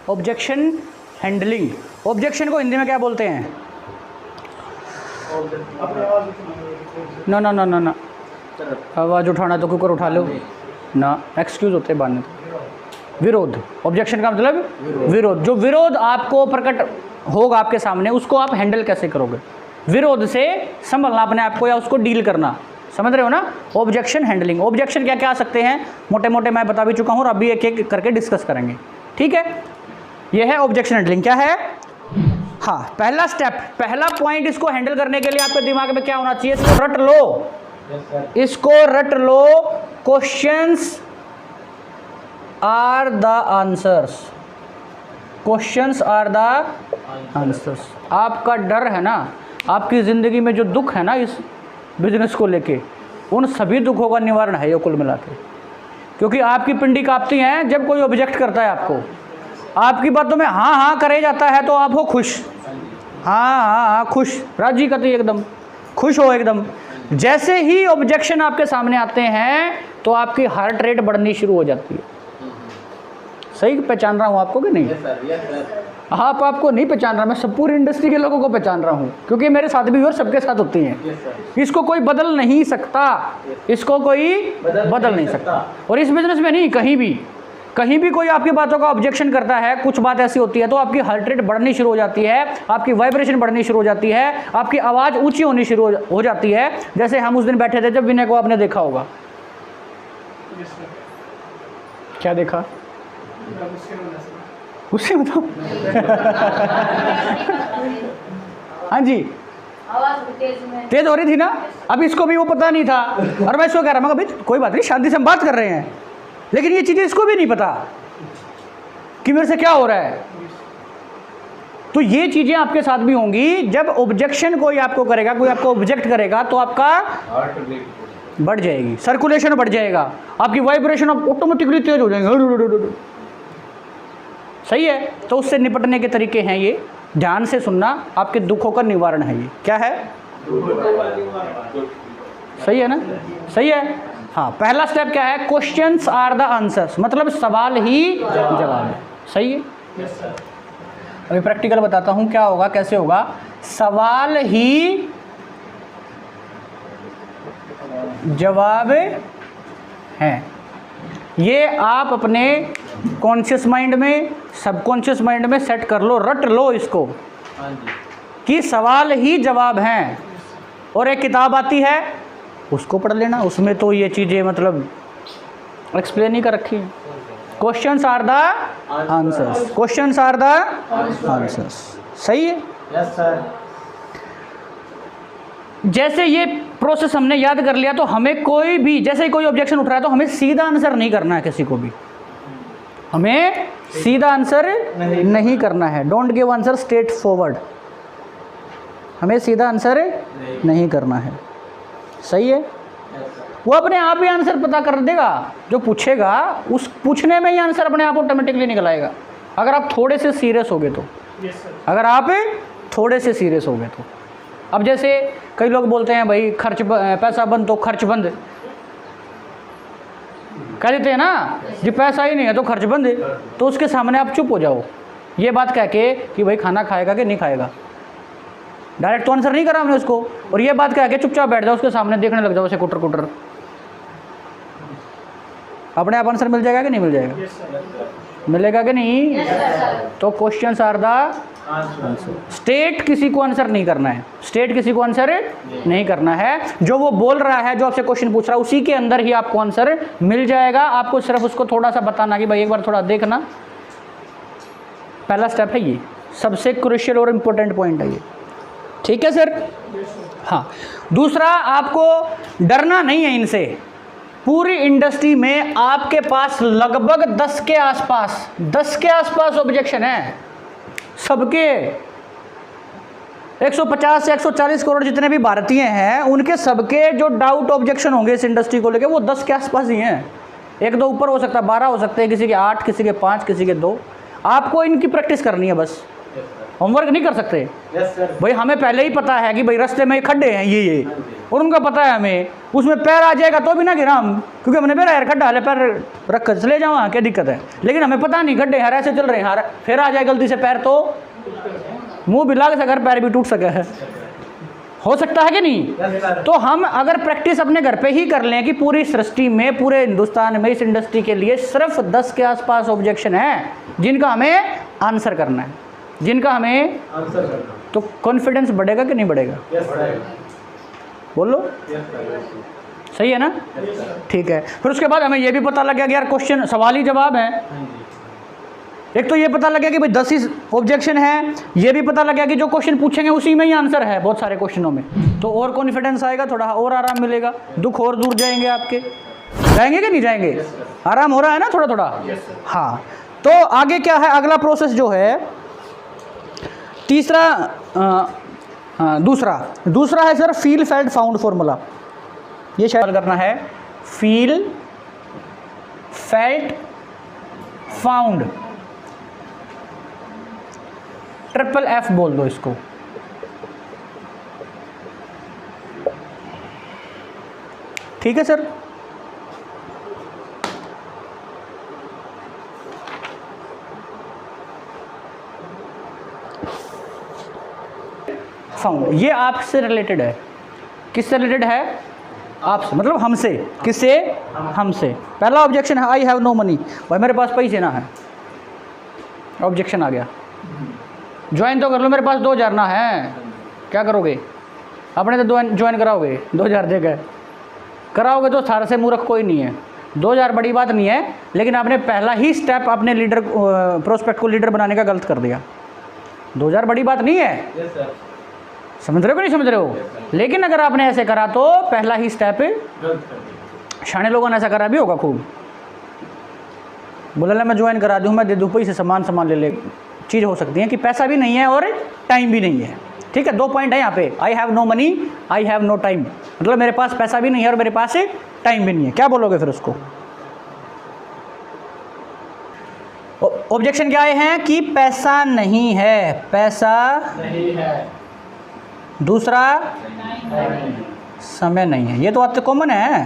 Objection handling. Objection को हिंदी में क्या बोलते हैं? ना ना ना ना ना, आवाज़ उठाना तो कुकर उठा लो ना, एक्सक्यूज़ होते हैं बाने। विरोध, ऑब्जेक्शन का मतलब विरोध। जो विरोध आपको प्रकट होगा आपके सामने, उसको आप हैंडल कैसे करोगे? विरोध से संभलना अपने आप को या उसको डील करना, समझ रहे हो ना? Objection handling. ऑब्जेक्शन क्या क्या आ सकते हैं मोटे मोटे मैं बता भी चुका हूँ और अभी एक एक करके डिस्कस करेंगे, ठीक है? यह है ऑब्जेक्शन हैंडलिंग। क्या है? हाँ, पहला स्टेप, पहला पॉइंट, इसको हैंडल करने के लिए आपके दिमाग में क्या होना चाहिए? इसको रट लो, इसको रट लो। Questions are the answers, questions are the answers. आपका डर है ना, आपकी ज़िंदगी में जो दुख है ना इस बिजनेस को लेके, उन सभी दुखों का निवारण है ये कुल मिला के। क्योंकि आपकी पिंडी कांपती है जब कोई ऑब्जेक्ट करता है आपको, आपकी बातों में हाँ हाँ करे जाता है तो आप हो खुश, हाँ हाँ हाँ खुश, राजी कतई एकदम खुश हो एकदम। जैसे ही ऑब्जेक्शन आपके सामने आते हैं तो आपकी हार्ट रेट बढ़नी शुरू हो जाती है। सही पहचान रहा हूँ आपको कि नहीं? आपको नहीं पहचान रहा, मैं सब पूरी इंडस्ट्री के लोगों को पहचान रहा हूँ, क्योंकि मेरे साथ भी और सबके साथ होती हैं। इसको कोई बदल नहीं सकता, इसको कोई बदल नहीं सकता। और इस बिजनेस में नहीं, कहीं भी कोई आपकी बातों का ऑब्जेक्शन करता है, कुछ बात ऐसी होती है तो आपकी हार्ट रेट बढ़नी शुरू हो जाती है, आपकी वाइब्रेशन बढ़नी शुरू हो जाती है, आपकी आवाज़ ऊंची होनी शुरू हो जाती है। जैसे हम उस दिन बैठे थे जब विनय को आपने देखा होगा, क्या देखा? गुस्से में तो हाँ जी, तेज हो रही थी ना। अब इसको भी वो पता नहीं था और मैं इसको कह रहा हूँ कोई बात नहीं, शांति से हम बात कर रहे हैं, लेकिन ये चीज़ें इसको भी नहीं पता कि मेरे से क्या हो रहा है। तो ये चीज़ें आपके साथ भी होंगी। जब ऑब्जेक्शन कोई आपको करेगा, कोई आपको ऑब्जेक्ट करेगा तो आपका बढ़ जाएगी, सर्कुलेशन बढ़ जाएगा, आपकी वाइब्रेशन ऑटोमेटिकली तेज हो जाएंगे। सही है? तो उससे निपटने के तरीके हैं ये, ध्यान से सुनना, आपके दुखों का निवारण है ये। क्या है? सही है ना? सही है। हाँ, पहला स्टेप क्या है? क्वेश्चंस आर द आंसर्स, मतलब सवाल ही जवाब है। सही है? अभी प्रैक्टिकल बताता हूँ क्या होगा, कैसे होगा। सवाल ही जवाब है, ये आप अपने कॉन्शियस माइंड में, सबकॉन्शियस माइंड में सेट कर लो, रट लो इसको कि सवाल ही जवाब हैं। और एक किताब आती है उसको पढ़ लेना, उसमें तो ये चीज़ें मतलब एक्सप्लेन ही कर रखी है। Questions are the answers, questions are the answers. सही है? Yes sir. जैसे ये प्रोसेस हमने याद कर लिया तो हमें कोई भी, जैसे ही कोई ऑब्जेक्शन उठ रहा है तो हमें सीधा आंसर नहीं करना है किसी को भी, हमें सीधा आंसर नहीं करना है। Don't give answer straight forward, हमें सीधा आंसर नहीं करना है। सही है? वो अपने आप ही आंसर पता कर देगा, जो पूछेगा उस पूछने में ही आंसर अपने आप ऑटोमेटिकली निकल आएगा, अगर आप थोड़े से सीरियस हो गए तो। अगर आप थोड़े से सीरियस हो गए तो। अब जैसे कई लोग बोलते हैं भाई खर्च पैसा बंद तो खर्च बंद, कह देते हैं ना जी पैसा ही नहीं है तो खर्च बंद है, तो उसके सामने आप चुप हो जाओ, ये बात कह के कि भाई खाना खाएगा कि नहीं खाएगा। डायरेक्ट तो आंसर नहीं करा हमने उसको, और ये बात कह के चुपचाप बैठ जाओ उसके सामने, देखने लग जाओ उसे कुटर कुटर, अपने आप आंसर मिल जाएगा कि नहीं मिल जाएगा? मिलेगा कि नहीं? तो questions are the answer. State किसी को आंसर नहीं करना है, स्टेट किसी को आंसर नहीं करना है। जो वो बोल रहा है, जो आपसे क्वेश्चन पूछ रहा है, उसी के अंदर ही आपको आंसर मिल जाएगा। आपको सिर्फ उसको थोड़ा सा बताना कि भाई एक बार थोड़ा देखना। पहला स्टेप है ये, सबसे क्रूशियल और इम्पोर्टेंट पॉइंट है ये। ठीक है सर? हाँ, दूसरा, आपको डरना नहीं है इनसे। पूरी इंडस्ट्री में आपके पास लगभग 10 के आसपास ऑब्जेक्शन है, सबके 150 से 140 करोड़ जितने भी भारतीय हैं, उनके सबके जो डाउट ऑब्जेक्शन होंगे इस इंडस्ट्री को लेके वो 10 के आसपास ही हैं। एक दो ऊपर हो सकता है, 12 हो सकते हैं, किसी के 8, किसी के 5, किसी के 2। आपको इनकी प्रैक्टिस करनी है बस, होमवर्क नहीं कर सकते भाई, हमें पहले ही पता है कि भाई रास्ते में खड्डे हैं ये, और उनका पता है हमें, उसमें पैर आ जाएगा तो भी ना गिरा हम, क्योंकि हमने पैर यार खड्डा है, पैर रख कर चले जाओ, क्या दिक्कत है। लेकिन हमें पता नहीं खड्डे यार ऐसे चल रहे हैं, फिर आ जाए गलती से पैर, तो मुंह भी लाग सके, पैर भी टूट सके, है हो सकता है कि नहीं। तो हम अगर प्रैक्टिस अपने घर पे ही कर लें कि पूरी सृष्टि में, पूरे हिंदुस्तान में, इस इंडस्ट्री के लिए सिर्फ 10 के आसपास ऑब्जेक्शन है जिनका हमें आंसर करना है, जिनका हमें आंसर करना, तो कॉन्फिडेंस बढ़ेगा कि नहीं बढ़ेगा? बोलो, सही है ना? ठीक है। फिर उसके बाद हमें यह भी पता लग गया कि यार क्वेश्चन सवाल ही जवाब है। एक तो ये पता लग गया कि भाई 10 ही ऑब्जेक्शन है, ये भी पता लग गया कि जो क्वेश्चन पूछेंगे उसी में ही आंसर है बहुत सारे क्वेश्चनों में, तो और कॉन्फिडेंस आएगा, थोड़ा और आराम मिलेगा, दुख और दूर जाएंगे आपके, जाएंगे कि नहीं जाएंगे? आराम हो रहा है ना थोड़ा थोड़ा? हाँ। तो आगे क्या है, अगला प्रोसेस जो है तीसरा, दूसरा है sir feel felt found formula. ये शायद करना है, फील फेल्ट फाउंड, FFF बोल दो इसको। ठीक है सर। फाउंड, ये आपसे रिलेटेड है। किससे रिलेटेड है? आपसे, मतलब हमसे। किससे? हमसे। पहला ऑब्जेक्शन है आई हैव नो मनी, भाई मेरे पास पैसे ना है, ऑब्जेक्शन आ गया। ज्वाइन तो कर लो, मेरे पास 2000 ना है, क्या करोगे? अपने तो ज्वाइन कराओगे, 2000 देकर कराओगे तो सारे से मूर्ख कोई नहीं है। 2000 बड़ी बात नहीं है, लेकिन आपने पहला ही स्टेप अपने लीडर प्रोस्पेक्ट को लीडर बनाने का गलत कर दिया। 2000 बड़ी बात नहीं है, समझ रहे हो कि नहीं समझ रहे हो? लेकिन अगर आपने ऐसे करा तो पहला ही स्टेप, शाने लोगों ने ऐसा करा भी होगा खूब, बोला मैं ज्वाइन करा दूँ, मैं दे दूँ पैसे, सामान ले ले, चीज़ हो सकती है कि पैसा भी नहीं है और टाइम भी नहीं है। ठीक है, 2 पॉइंट है यहाँ पे, I have no money, I have no time, मतलब मेरे पास पैसा भी नहीं है और मेरे पास टाइम भी नहीं है। क्या बोलोगे फिर उसको? ऑब्जेक्शन क्या आए हैं कि पैसा नहीं है, पैसा नहीं है, दूसरा समय नहीं है। ये तो बात तो कॉमन है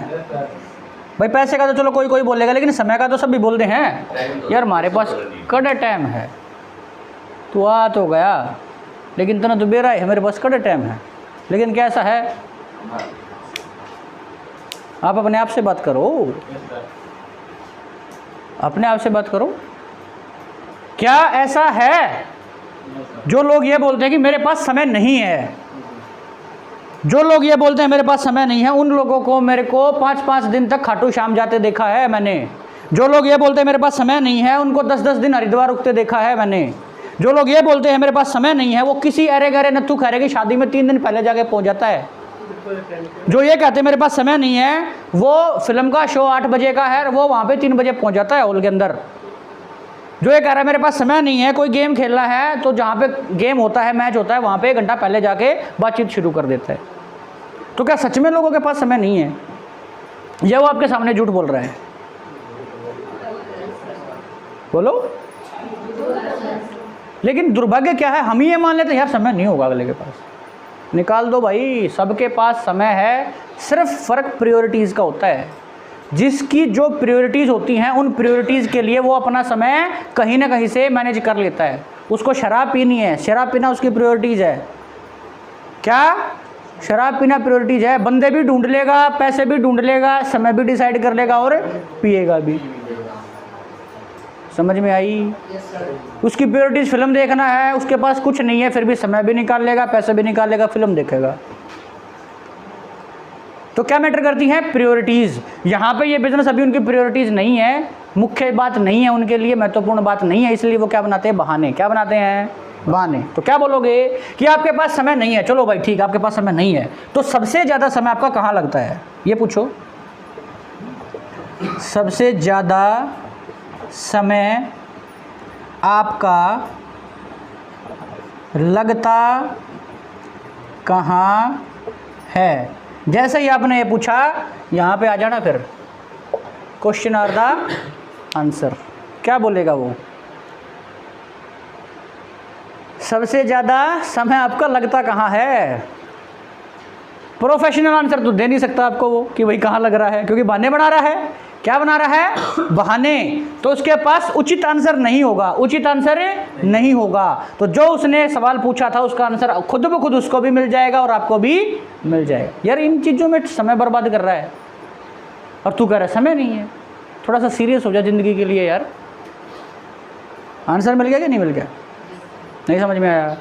भाई, पैसे का तो चलो कोई कोई बोलेगा, लेकिन समय का तो सभी बोलते हैं यार हमारे पास कड़ा टाइम है, तो आ तो गया, लेकिन तना तो बेरा है, मेरे पास कड़ा टाइम है। लेकिन क्या ऐसा है? आप अपने आप से बात करो, अपने आप से बात करो। क्या ऐसा है जो लोग ये बोलते हैं कि मेरे पास समय नहीं है? जो लोग ये बोलते हैं मेरे पास समय नहीं है, उन लोगों को मेरे को 5-5 दिन तक खाटू श्याम जाते देखा है मैंने। जो लोग ये बोलते हैं मेरे पास समय नहीं है, उनको 10-10 दिन हरिद्वार रुकते देखा है मैंने। जो लोग ये बोलते हैं मेरे पास समय नहीं है, वो किसी अरे गरे नत्थू खैरे की शादी में 3 दिन पहले जाके पहुंच जाता है। जो ये कहते हैं मेरे पास समय नहीं है, वो फिल्म का शो 8 बजे का है, वो वहाँ पे 3 बजे पहुँच जाता है हॉल के अंदर। जो ये कह रहा है मेरे पास समय नहीं है, कोई गेम खेलना है तो जहाँ पे गेम होता है, मैच होता है, वहाँ पे 1 घंटा पहले जाके बातचीत शुरू कर देता है। तो क्या सच में लोगों के पास समय नहीं है, या वो आपके सामने झूठ बोल रहे हैं? बोलो। लेकिन दुर्भाग्य क्या है, हम ही ये मान लेते हैं यार समय नहीं होगा अगले के पास। निकाल दो भाई, सबके पास समय है, सिर्फ फ़र्क प्रायोरिटीज़ का होता है। जिसकी जो प्रायोरिटीज़ होती हैं, उन प्रायोरिटीज़ के लिए वो अपना समय कहीं ना कहीं से मैनेज कर लेता है। उसको शराब पीनी है, शराब पीना उसकी प्रायोरिटीज़ है। क्या? शराब पीना प्रायोरिटीज़ है। बंदे भी ढूंढ लेगा, पैसे भी ढूंढ लेगा, समय भी डिसाइड कर लेगा और पिएगा भी। समझ में आई? उसकी प्रायोरिटीज़ फिल्म देखना है, उसके पास कुछ नहीं है, फिर भी समय भी निकाल लेगा, पैसे भी निकाल लेगा, फिल्म देखेगा। तो क्या मैटर करती है? प्रायोरिटीज़। यहाँ पे ये बिजनेस अभी उनकी प्रायोरिटीज़ नहीं है, मुख्य बात नहीं है उनके लिए, महत्वपूर्ण बात नहीं है, इसलिए वो क्या बनाते हैं? बहाने। क्या बनाते हैं? बहाने। तो क्या बोलोगे कि आपके पास समय नहीं है, चलो भाई ठीक, आपके पास समय नहीं है, तो सबसे ज़्यादा समय आपका कहाँ लगता है? ये पूछो। सबसे ज़्यादा समय आपका लगता कहाँ है? जैसे ही आपने ये पूछा, यहाँ पे आ जाना, फिर क्वेश्चन आर द आंसर। क्या बोलेगा वो? सबसे ज़्यादा समय आपका लगता कहाँ है? प्रोफेशनल आंसर तो दे नहीं सकता आपको वो कि भाई कहाँ लग रहा है, क्योंकि बहाने बना रहा है। क्या बना रहा है? बहाने। तो उसके पास उचित आंसर नहीं होगा, उचित आंसर नहीं होगा। तो जो उसने सवाल पूछा था उसका आंसर खुद ब खुद उसको भी मिल जाएगा और आपको भी मिल जाएगा। यार इन चीज़ों में समय बर्बाद कर रहा है और तू कह रहा है समय नहीं है। थोड़ा सा सीरियस हो जा ज़िंदगी के लिए यार। आंसर मिल गया कि नहीं मिल गया? नहीं समझ में आया?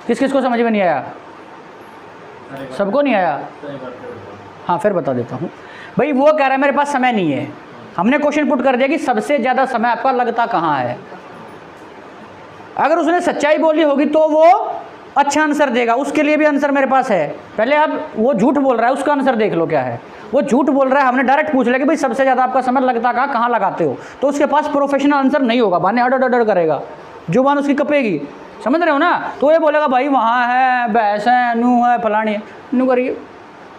किस किस को समझ में नहीं आया? सबको नहीं आया? हाँ फिर बता देता हूँ। भाई वो कह रहा है मेरे पास समय नहीं है। हमने क्वेश्चन पुट कर दिया कि सबसे ज़्यादा समय आपका लगता कहाँ है। अगर उसने सच्चाई बोली होगी तो वो अच्छा आंसर देगा, उसके लिए भी आंसर मेरे पास है। पहले आप वो झूठ बोल रहा है उसका आंसर देख लो क्या है। वो झूठ बोल रहा है, हमने डायरेक्ट पूछ लिया कि भाई सबसे ज़्यादा आपका समय लगता कहाँ लगाते हो, तो उसके पास प्रोफेशनल आंसर नहीं होगा, बहाने अडर अडर करेगा, जुबान उसकी कपेगी। समझ रहे हो ना? तो ये बोलेगा भाई वहाँ है, भैंस है, नू है, फलानी है। नू करिए,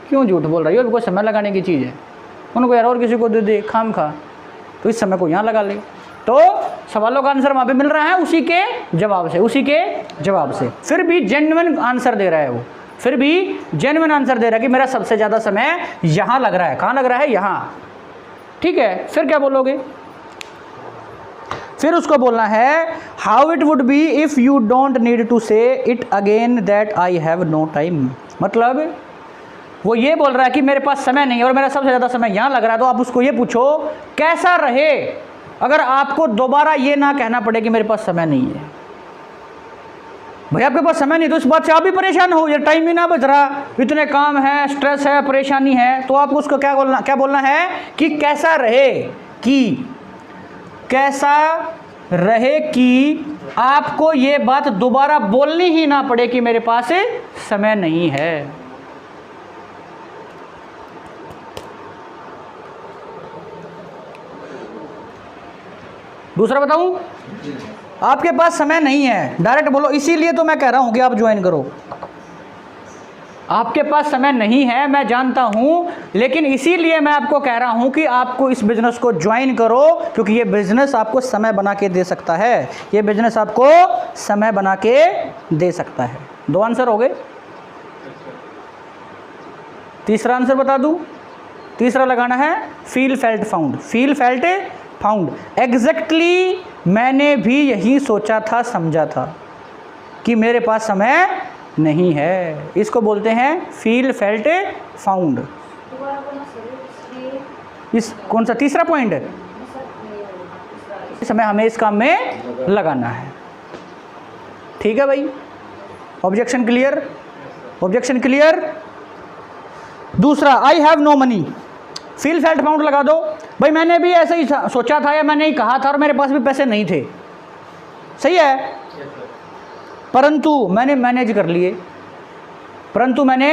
क्यों झूठ बोल रही हो? कोई समय लगाने की चीज़ है, उनको यार और किसी को दे दे खाम खा, तो इस समय को यहाँ लगा ले। तो सवालों का आंसर वहाँ पे मिल रहा है उसी के जवाब से, उसी के जवाब से। फिर भी जेन्युइन आंसर दे रहा है वो, फिर भी जेन्युइन आंसर दे रहा है कि मेरा सबसे ज़्यादा समय यहाँ लग रहा है। कहाँ लग रहा है? यहाँ। ठीक है, फिर क्या बोलोगे? फिर उसको बोलना है how it would be if you don't need to say it again that I have no time. मतलब वो ये बोल रहा है कि मेरे पास समय नहीं है और मेरा सबसे ज़्यादा समय यहाँ लग रहा है। तो आप उसको ये पूछो कैसा रहे अगर आपको दोबारा ये ना कहना पड़े कि मेरे पास समय नहीं है। भाई आपके पास समय नहीं तो इस बात से आप भी परेशान हो, ये टाइम ही ना बच रहा, इतने काम है, स्ट्रेस है, परेशानी है। तो आपको उसको क्या बोलना है कि कैसा रहे, कि कैसा रहे कि आपको ये बात दोबारा बोलनी ही ना पड़े कि मेरे पास समय नहीं है। दूसरा बताऊं? आपके पास समय नहीं है, डायरेक्ट बोलो इसीलिए तो मैं कह रहा हूं कि आप ज्वाइन करो। आपके पास समय नहीं है मैं जानता हूं, लेकिन इसीलिए मैं आपको कह रहा हूं कि आपको इस बिजनेस को ज्वाइन करो, क्योंकि ये बिजनेस आपको समय बना के दे सकता है। ये बिजनेस आपको समय बना के दे सकता है। 2 आंसर हो गए। तीसरा आंसर बता दूं? तीसरा लगाना है feel felt found. Feel felt found, exactly मैंने भी यही सोचा था, समझा था कि मेरे पास समय नहीं है। इसको बोलते हैं फील फेल्ट फाउंड। इस कौन सा तीसरा पॉइंट है? समय हमें इस काम में लगाना है। ठीक है भाई, ऑब्जेक्शन क्लियर? Objection clear. दूसरा I have no money, feel felt found लगा दो। भाई मैंने भी ऐसे ही सोचा था या मैंने ही कहा था और मेरे पास भी पैसे नहीं थे, सही है, परंतु मैंने मैनेज कर लिए, परंतु मैंने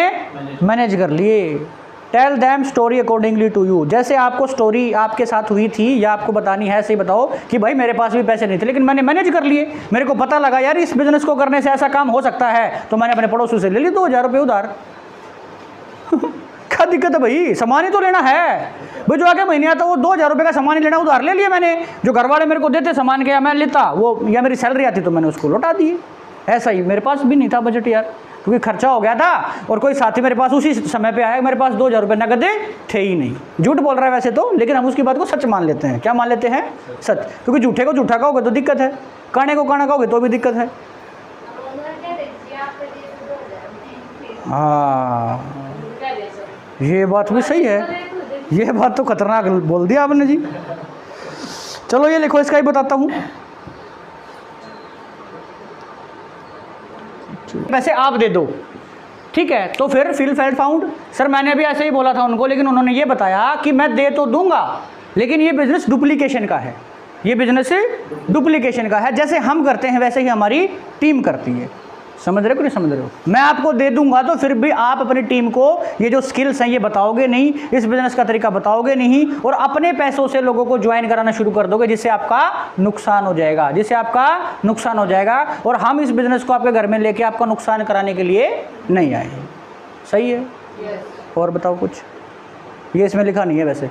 मैनेज कर लिए। Tell them story accordingly to you. जैसे आपको स्टोरी आपके साथ हुई थी या आपको बतानी है, ऐसे ही बताओ कि भाई मेरे पास भी पैसे नहीं थे लेकिन मैंने मैनेज कर लिए। मेरे को पता लगा यार इस बिजनेस को करने से ऐसा काम हो सकता है, तो मैंने अपने पड़ोसी से ले ली 2000 रुपये उधार। क्या दिक्कत है भाई? सामान ही तो लेना है भाई। जो आगे महीने आता वो 2000 रुपये का सामान ही लेना, उधार ले लिया मैंने। जो घर वाले मेरे को देते सामान के या मैं लेता वो, या मेरी सैलरी आती तो मैंने उसको लौटा दी। ऐसा ही मेरे पास भी नहीं था बजट यार, क्योंकि खर्चा हो गया था और कोई साथी मेरे पास उसी समय पे आया, मेरे पास 2000 रुपये नगद थे ही नहीं। झूठ बोल रहा है वैसे तो, लेकिन हम उसकी बात को सच मान लेते हैं। क्या मान लेते हैं? सच। क्योंकि झूठे को झूठा कहोगे तो दिक्कत है, काने को काना कहोगे तो भी दिक्कत है। हाँ ये बात भी सही है, ये बात तो खतरनाक बोल दिया आपने जी। चलो ये लिखो, इसका ही बताता हूँ। वैसे आप दे दो, ठीक है। तो फिर फील फेल्ट फाउंड, सर मैंने भी ऐसे ही बोला था उनको, लेकिन उन्होंने ये बताया कि मैं दे तो दूंगा लेकिन ये बिजनेस डुप्लीकेशन का है, ये बिजनेस डुप्लीकेशन का है। जैसे हम करते हैं वैसे ही हमारी टीम करती है। समझ रहे हो कि नहीं समझ रहे हो? मैं आपको दे दूंगा तो फिर भी आप अपनी टीम को ये जो स्किल्स हैं ये बताओगे नहीं, इस बिजनेस का तरीका बताओगे नहीं, और अपने पैसों से लोगों को ज्वाइन कराना शुरू कर दोगे, जिससे आपका नुकसान हो जाएगा, जिससे आपका नुकसान हो जाएगा। और हम इस बिजनेस को आपके घर में लेके आपका नुकसान कराने के लिए नहीं आए। सही है? और बताओ कुछ। ये इसमें लिखा नहीं है वैसे।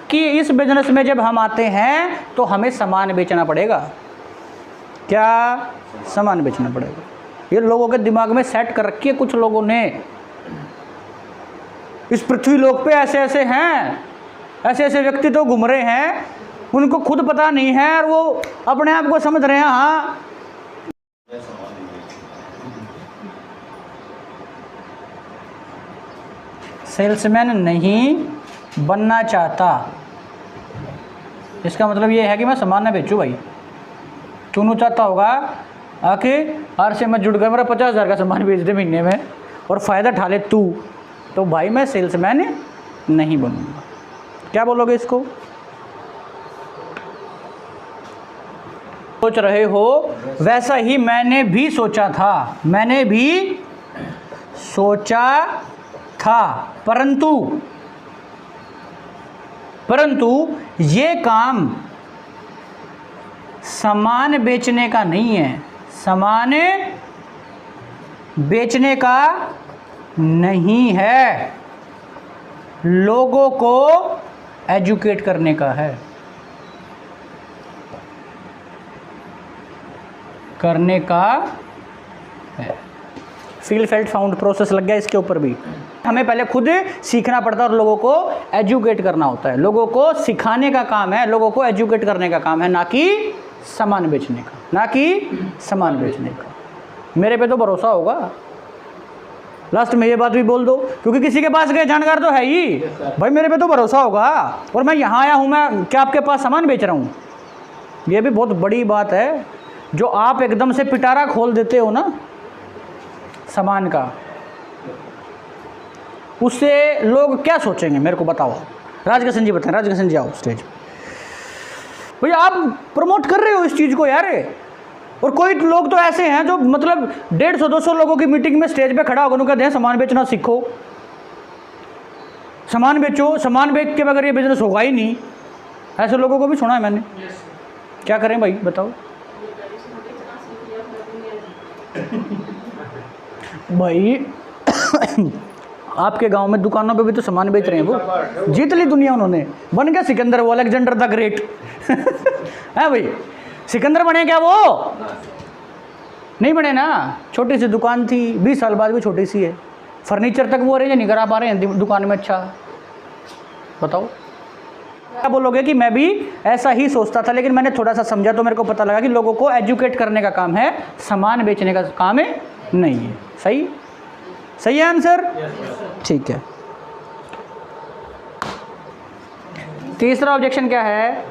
कि इस बिजनेस में जब हम आते हैं तो हमें सामान बेचना पड़ेगा। क्या? सामान बेचना पड़ेगा। ये लोगों के दिमाग में सेट कर रखी है कुछ लोगों ने। इस पृथ्वी लोक पे ऐसे ऐसे हैं, ऐसे ऐसे व्यक्ति तो घूम रहे हैं, उनको खुद पता नहीं है और वो अपने आप को समझ रहे हैं हाँ सेल्समैन नहीं बनना चाहता। इसका मतलब ये है कि मैं सामान ना बेचूं भाई। तू चाहता होगा आके आर से मैं जुड़ गया, मेरा 50,000 का सामान बेच दे महीने में और फ़ायदा उठा ले तू, तो भाई मैं सेल्समैन नहीं बनूंगा। क्या बोलोगे इसको? सोच रहे हो वैसा ही मैंने भी सोचा था, मैंने भी सोचा था, परंतु ये काम सामान बेचने का नहीं है, सामान बेचने का नहीं है, लोगों को एजुकेट करने का है, करने का है। फील फेल्ट फाउंड प्रोसेस लग गया इसके ऊपर भी। हमें पहले खुद सीखना पड़ता है और लोगों को एजुकेट करना होता है। लोगों को सिखाने का काम है, लोगों को एजुकेट करने का काम है, ना कि सामान बेचने का, ना कि सामान बेचने का। मेरे पे तो भरोसा होगा, लास्ट में ये बात भी बोल दो, क्योंकि किसी के पास गए जानकार तो है ही भाई, मेरे पे तो भरोसा होगा और मैं यहाँ आया हूँ, मैं क्या आपके पास सामान बेच रहा हूँ। ये भी बहुत बड़ी बात है, जो आप एकदम से पिटारा खोल देते हो ना सामान का, उससे लोग क्या सोचेंगे मेरे को बताओ। राजकिशन जी बताएं, राजकिशन जी आओ स्टेज। भैया आप प्रमोट कर रहे हो इस चीज़ को यार, और कोई लोग तो ऐसे हैं जो मतलब 150-200 लोगों की मीटिंग में स्टेज पे खड़ा होकर कहते हैं सामान बेचना सीखो, सामान बेचो, सामान बेच के बगैर ये बिजनेस होगा ही नहीं। ऐसे लोगों को भी सुना है मैंने। क्या करें भाई बताओ। भाई आपके गांव में दुकानों पे भी तो सामान बेच रहे हैं, वो जीत ली दुनिया उन्होंने, बन गया सिकंदर, वो अलेक्जेंडर द ग्रेट है भाई, सिकंदर बने क्या? वो नहीं बने ना, छोटी सी दुकान थी, 20 साल बाद भी छोटी सी है, फर्नीचर तक वो अरेंज नहीं करा पा रहे हैं दुकान में। अच्छा बताओ क्या बोलोगे कि मैं भी ऐसा ही सोचता था, लेकिन मैंने थोड़ा सा समझा तो मेरे को पता लगा कि लोगों को एजुकेट करने का काम है, सामान बेचने का काम है नहीं है। सही सही है आंसर? ठीक है। तीसरा ऑब्जेक्शन क्या है?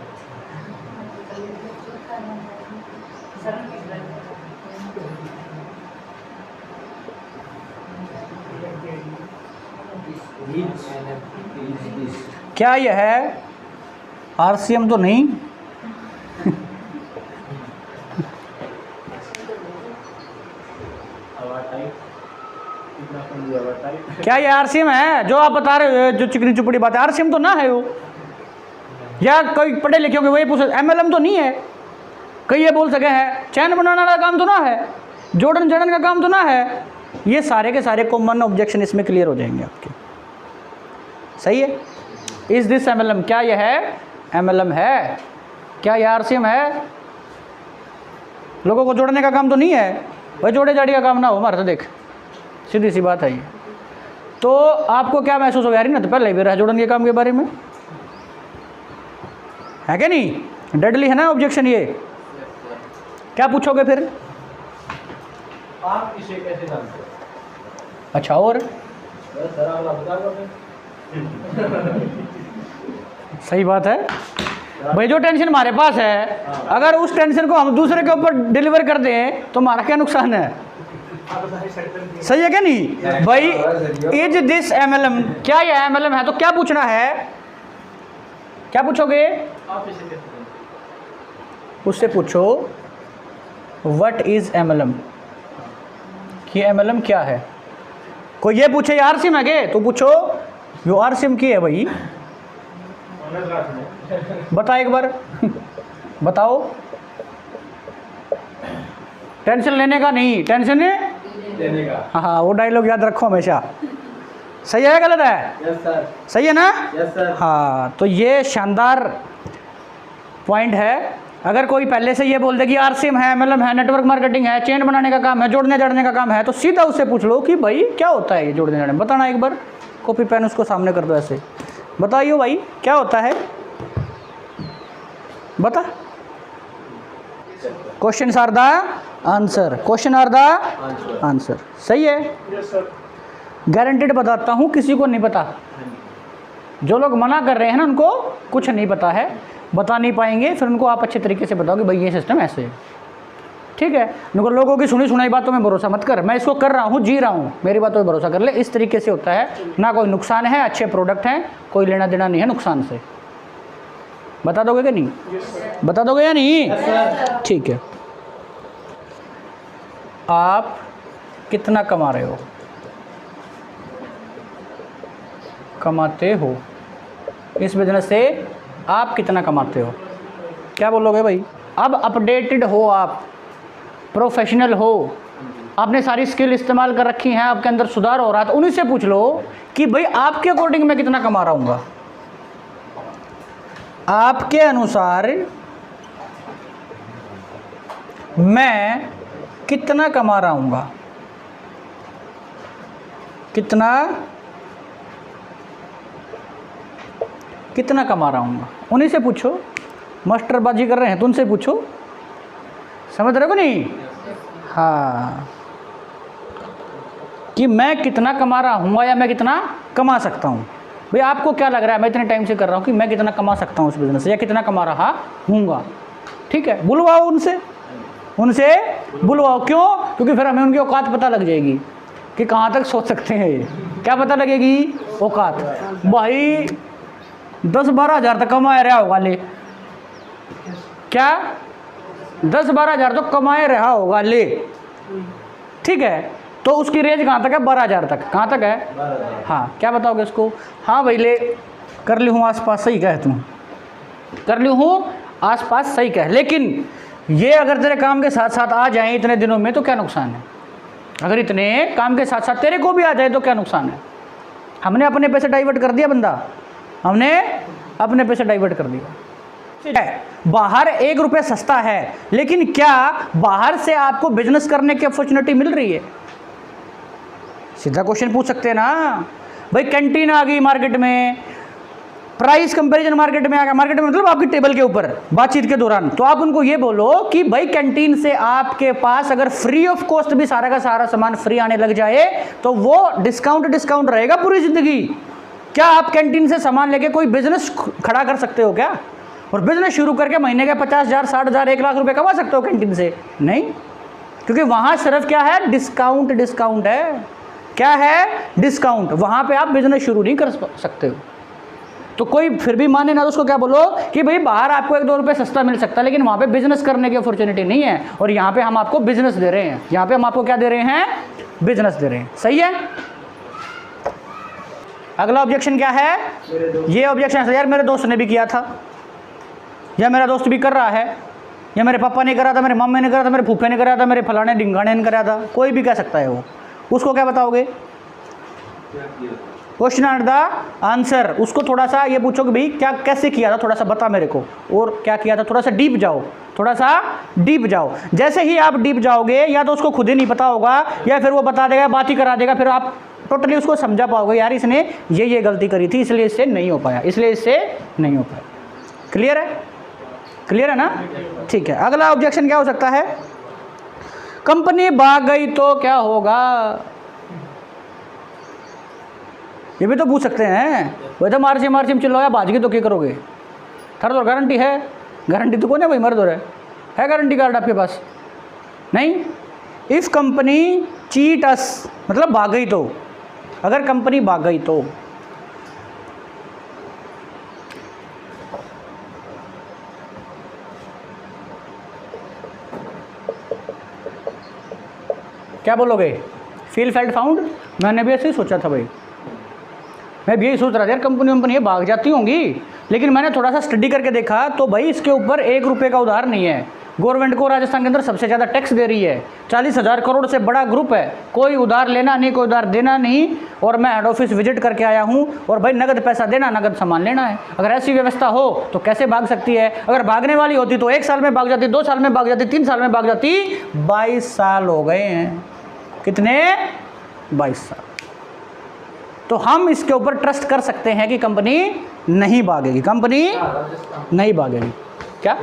क्या यह है? आरसीएम तो नहीं क्या ये आरसीएम है जो आप बता रहे हो, जो चिकनी चुपड़ी बात है? आरसीएम तो ना है वो, या कोई पढ़े लिखे होंगे वही पूछ। एमएलएम तो नहीं है, कई ये बोल सके हैं चैन बनाने का काम तो ना है, जोड़न जड़न का काम तो ना है। ये सारे के सारे कॉमन ऑब्जेक्शन इसमें क्लियर हो जाएंगे आपके। सही है? Is this MLM? क्या यह है एमएलएम है? क्या यह आरसीएम है? लोगों को जोड़ने का काम तो नहीं है भाई, जोड़े जाड़ी का काम ना हो हमारा तो। देख सीधी सी बात है ये। तो आपको क्या महसूस हो गया ना, तो पहले भी रहा जोड़न के काम के बारे में है क्या नहीं? डेडली है ना ऑब्जेक्शन ये। क्या पूछोगे फिर? आप इसे कैसे जानते हो? अच्छा और सही बात है भाई, जो टेंशन हमारे पास है अगर उस टेंशन को हम दूसरे के ऊपर डिलीवर कर दें तो हमारा क्या नुकसान है? सही है क्या नहीं भाई? Is this MLM? क्या ये एमएलएम है? तो क्या पूछना है? क्या पूछोगे? उससे पूछो व्हाट इज एमएलएम, कि एमएलएम क्या है। कोई ये पूछे यार सिम है के, तो पूछो यो आर सिम की है भाई, बता एक बार बताओ। टेंशन लेने का नहीं, टेंशन लेने का। हाँ वो डायलॉग याद रखो हमेशा। सही है गलत है? Yes sir. सही है ना? Yes sir. हाँ, तो ये शानदार पॉइंट है। अगर कोई पहले से ये बोल दे कि आरसीएम है, मतलब है नेटवर्क मार्केटिंग है, चेन बनाने का काम है, जोड़ने जड़ने का काम है, तो सीधा उससे पूछ लो कि भाई क्या होता है ये जोड़ने जड़ने, बताना एक बार, कॉपी पेन उसको सामने कर दो ऐसे, बताइए भाई क्या होता है, बता। Question are the answer, question are the answer. सही है? Yes sir. गारंटेड बताता हूँ, किसी को नहीं पता। जो लोग मना कर रहे हैं ना उनको कुछ नहीं पता है, बता नहीं पाएंगे, फिर उनको आप अच्छे तरीके से बताओ कि भाई ये सिस्टम ऐसे है, ठीक है। उनको लोगों की सुनी सुनाई बातों में भरोसा मत कर, मैं इसको कर रहा हूँ, जी रहा हूँ, मेरी बातों में भरोसा कर ले। इस तरीके से होता है ना, कोई नुकसान है, अच्छे प्रोडक्ट हैं, कोई लेना देना नहीं है नुकसान से। बता दोगे कि नहीं? बता दोगे या नहीं? ठीक है। आप कितना कमा रहे हो, कमाते हो इस बिजनेस से, आप कितना कमाते हो, क्या बोलोगे भाई? अब अपडेटेड हो आप, प्रोफेशनल हो, आपने सारी स्किल इस्तेमाल कर रखी हैं, आपके अंदर सुधार हो रहा है, तो उन्हीं से पूछ लो कि भाई आपके अकॉर्डिंग मैं कितना कमा रहा हूँगा, आपके अनुसार मैं कितना कमा रहा हूँगा, कितना कमा रहा हूँगा, उन्हीं से पूछो। मास्टरबाजी कर रहे हैं तो उनसे पूछो, समझ रहे हो नहीं? हाँ, कि मैं कितना कमा रहा हूँ या मैं कितना कमा सकता हूँ। भाई आपको क्या लग रहा है, मैं इतने टाइम से कर रहा हूँ, कि मैं कितना कमा सकता हूँ उस बिज़नेस से, या कितना कमा रहा हूँगा, ठीक है। बुलवाओ उनसे बुलवाओ। क्यों? क्योंकि फिर हमें उनकी औकात पता लग जाएगी कि कहाँ तक सोच सकते हैं ये। क्या पता लगेगी? औकात। भाई 10-12 हज़ार तक कमाए रहा होगा, ले क्या 10-12 हज़ार तो कमाए रहा होगा, ले, ठीक है। तो उसकी रेंज कहाँ तक है? 12 हज़ार तक। कहाँ तक है? हाँ, क्या बताओगे उसको? हाँ भाई ले, कर ली हूँ आसपास, सही कह तू, कर ली हूँ आसपास, सही कह। लेकिन ये अगर तेरे काम के साथ साथ आ जाए इतने दिनों में तो क्या नुकसान है? अगर इतने काम के साथ साथ तेरे को भी आ जाए तो क्या नुकसान है? हमने अपने पैसे डाइवर्ट कर दिया, बंदा, हमने अपने पैसे डाइवर्ट कर दिया। बाहर 1 रुपये सस्ता है, लेकिन क्या बाहर से आपको बिजनेस करने की अपॉर्चुनिटी मिल रही है? सीधा क्वेश्चन पूछ सकते हैं ना भाई। कैंटीन आ गई मार्केट में, प्राइस कंपैरिजन मार्केट में आ गया, मार्केट में मतलब आपकी टेबल के ऊपर बातचीत के दौरान, तो आप उनको ये बोलो कि भाई कैंटीन से आपके पास अगर फ्री ऑफ कॉस्ट भी सारा का सारा सामान फ्री आने लग जाए तो वो डिस्काउंट रहेगा पूरी जिंदगी। क्या आप कैंटीन से सामान लेके कोई बिजनेस खड़ा कर सकते हो क्या? और बिजनेस शुरू करके महीने के 50,000, 60,000, 1 लाख रुपए कमा सकते हो कैंटीन से? नहीं, क्योंकि वहां सिर्फ क्या है? डिस्काउंट है। क्या है? डिस्काउंट। वहां पे आप बिजनेस शुरू नहीं कर सकते हो। तो कोई फिर भी माने ना, तो उसको क्या बोलो कि भाई बाहर आपको 1-2 रुपये सस्ता मिल सकता है, लेकिन वहाँ पे बिजनेस करने की अपॉर्चुनिटी नहीं है, और यहाँ पे हम आपको बिजनेस दे रहे हैं। यहाँ पे हम आपको क्या दे रहे हैं? बिजनेस दे रहे हैं। सही है? अगला ऑब्जेक्शन क्या है? ये ऑब्जेक्शन है, यार मेरे दोस्त ने भी किया था, या मेरा दोस्त भी कर रहा है, या मेरे पापा ने करा था, मेरे मम्मी ने करा था, मेरे फूफे ने करा था, मेरे फलाने ढिंगाने ने करा था, कोई भी कह सकता है वो। उसको क्या बताओगे? Question are the answer. उसको थोड़ा सा ये पूछो कि भाई क्या कैसे किया था, थोड़ा सा बता मेरे को, और क्या किया था, थोड़ा सा डीप जाओ, थोड़ा सा डीप जाओ। जैसे ही आप डीप जाओगे, या तो उसको खुद ही नहीं पता होगा, या फिर वो बता देगा, बात ही करा देगा, फिर आप टोटली उसको समझा पाओगे, यार इसने ये गलती करी थी, इसलिए इससे नहीं हो पाया, इसलिए इससे नहीं हो पाया। क्लियर है? क्लियर है ना? ठीक है। अगला ऑब्जेक्शन क्या हो सकता है? कंपनी भाग गई तो क्या होगा? ये भी तो पूछ सकते हैं। वही तो मार्चिम चिल्लो, या भाज गई तो क्या करोगे? थारा तो गारंटी है? गारंटी तो कौन है भाई? मर्द हो रहा है गारंटी कार्ड आपके पास? नहीं। इफ़ कंपनी चीट अस, मतलब भाग गई तो, अगर कंपनी भाग गई तो, क्या बोलोगे? Feel felt found. मैंने भी ऐसे ही सोचा था भाई, मैं भी यही सोच रहा था यार कंपनी ये भाग जाती होंगी, लेकिन मैंने थोड़ा सा स्टडी करके देखा तो भाई इसके ऊपर 1 रुपये का उधार नहीं है, गवर्नमेंट को राजस्थान के अंदर सबसे ज़्यादा टैक्स दे रही है, 40,000 करोड़ से बड़ा ग्रुप है, कोई उधार लेना नहीं, कोई उधार देना नहीं। और मैं हेड ऑफिस विजिट करके आया हूँ और भाई नगद पैसा देना, नगद सामान लेना है। अगर ऐसी व्यवस्था हो तो कैसे भाग सकती है? अगर भागने वाली होती तो 1 साल में भाग जाती, 2 साल में भाग जाती, 3 साल में भाग जाती। 22 साल हो गए हैं। कितने? 22 साल। तो हम इसके ऊपर ट्रस्ट कर सकते हैं कि कंपनी नहीं भागेगी, कंपनी नहीं भागेगी। क्या?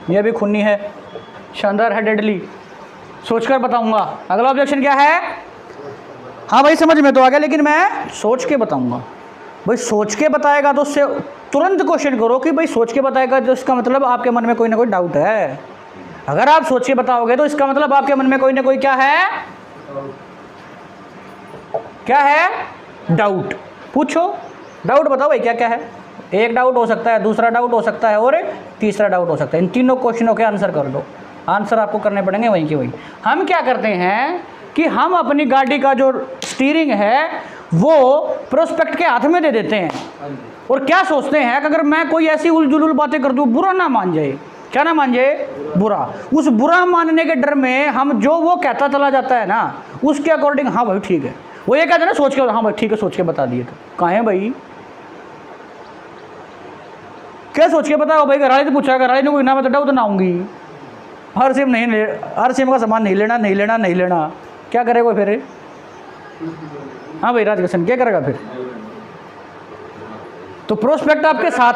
यह भी खूनी है, शानदार है, डेडली। सोचकर बताऊंगा। अगला ऑब्जेक्शन क्या है? हाँ भाई समझ में तो आ गया, लेकिन मैं सोच के बताऊंगा। भाई सोच के बताएगा तो उससे तुरंत क्वेश्चन करो कि भाई सोच के बताएगा तो इसका मतलब आपके मन में कोई ना कोई डाउट है। अगर आप सोच के बताओगे तो इसका मतलब आपके मन में कोई ना कोई क्या है? क्या है? डाउट। पूछो, डाउट बताओ भाई क्या क्या है। एक डाउट हो सकता है, दूसरा डाउट हो सकता है और तीसरा डाउट हो सकता है। इन तीनों क्वेश्चनों के आंसर कर दो। आंसर आपको करने पड़ेंगे वहीं के वहीं। हम क्या करते हैं कि हम अपनी गाड़ी का जो स्टीयरिंग है वो प्रोस्पेक्ट के हाथ में दे देते हैं और क्या सोचते हैं कि अगर मैं कोई ऐसी उलझुल बातें कर दूं बुरा ना मान जाए। क्या ना मान जाए? बुरा। उस बुरा मानने के डर में हम जो वो कहता चला जाता है ना, उसके अकॉर्डिंग हाँ भाई ठीक है, वो ये कहते हैं ना सोच के, हाँ भाई ठीक है सोच के बता दिए। तो कहाँ है भाई? क्या सोच के बताओ भाई? घराली से पूछा, घराली ने कोई ना बताओ तो ना आऊँगी। हर सिम नहीं, हर सिम का सामान नहीं लेना, नहीं लेना, नहीं लेना। क्या करेगा फिर? हाँ भाई राजकिशन क्या करेगा फिर? तो प्रोस्पेक्ट आपके साथ,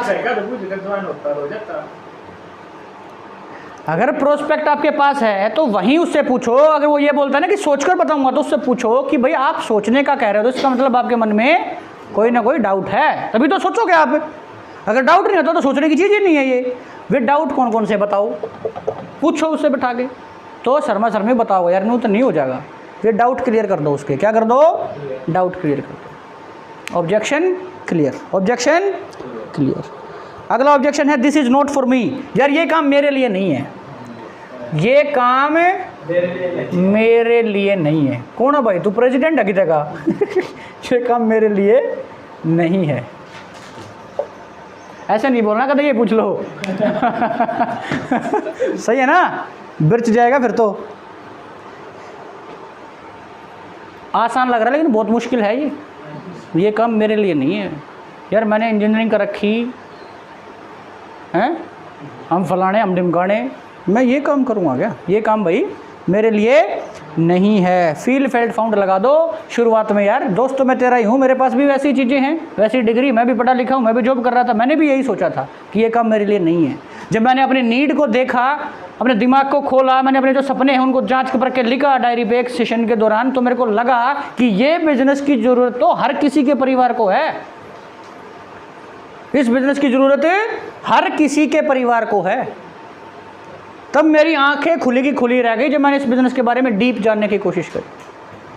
अगर प्रोस्पेक्ट आपके पास है तो वहीं उससे पूछो। अगर वो ये बोलता है ना कि सोचकर बताऊंगा तो उससे पूछो कि भाई आप सोचने का कह रहे हो तो इसका मतलब आपके मन में कोई ना कोई डाउट है, तभी तो सोचोगे आप। अगर डाउट नहीं होता तो सोचने की चीज़ ही नहीं है ये। वे डाउट कौन कौन से बताओ? पूछो उससे बैठा के। तो शर्मा शर्मी बताओ यार, नहीं तो नहीं हो जाएगा। ये डाउट क्लियर कर दो उसके। क्या कर दो? डाउट क्लियर कर दो। Objection clear, objection clear. अगला ऑब्जेक्शन है this is not for me. यार ये काम मेरे लिए नहीं है, ये काम मेरे लिए नहीं है। कौन है भाई? तू प्रेसिडेंट है किसी का? ये काम मेरे लिए नहीं है। ऐसे नहीं बोलना, कहते ये पूछ लो। सही है ना? बिरच जाएगा फिर तो। आसान लग रहा है लेकिन बहुत मुश्किल है ये काम मेरे लिए नहीं है। यार मैंने इंजीनियरिंग कर रखी हैं, हम फलाने हम ढिमकाने, मैं ये काम करूँगा क्या? ये काम भाई मेरे लिए नहीं है। फील फेल्ट फाउंड लगा दो शुरुआत में। यार दोस्त तो मैं तेरा ही हूँ, मेरे पास भी वैसी चीज़ें हैं, वैसी डिग्री, मैं भी पढ़ा लिखा हूँ, मैं भी जॉब कर रहा था, मैंने भी यही सोचा था कि ये काम मेरे लिए नहीं है। जब मैंने अपनी नीड को देखा, अपने दिमाग को खोला, मैंने अपने जो सपने हैं उनको जांच करके लिखा डायरी पे एक सेशन के दौरान, तो मेरे को लगा कि ये बिजनेस की ज़रूरत तो हर किसी के परिवार को है। इस बिजनेस की ज़रूरत हर किसी के परिवार को है। तब मेरी आंखें खुली की खुली रह गई जब मैंने इस बिज़नेस के बारे में डीप जानने की कोशिश करी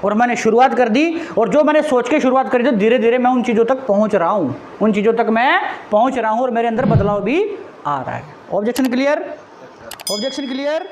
और मैंने शुरुआत कर दी। और जो मैंने सोच के शुरुआत करी तो धीरे धीरे मैं उन चीज़ों तक पहुंच रहा हूं, उन चीज़ों तक मैं पहुंच रहा हूं और मेरे अंदर बदलाव भी आ रहा है। Objection clear? Objection clear?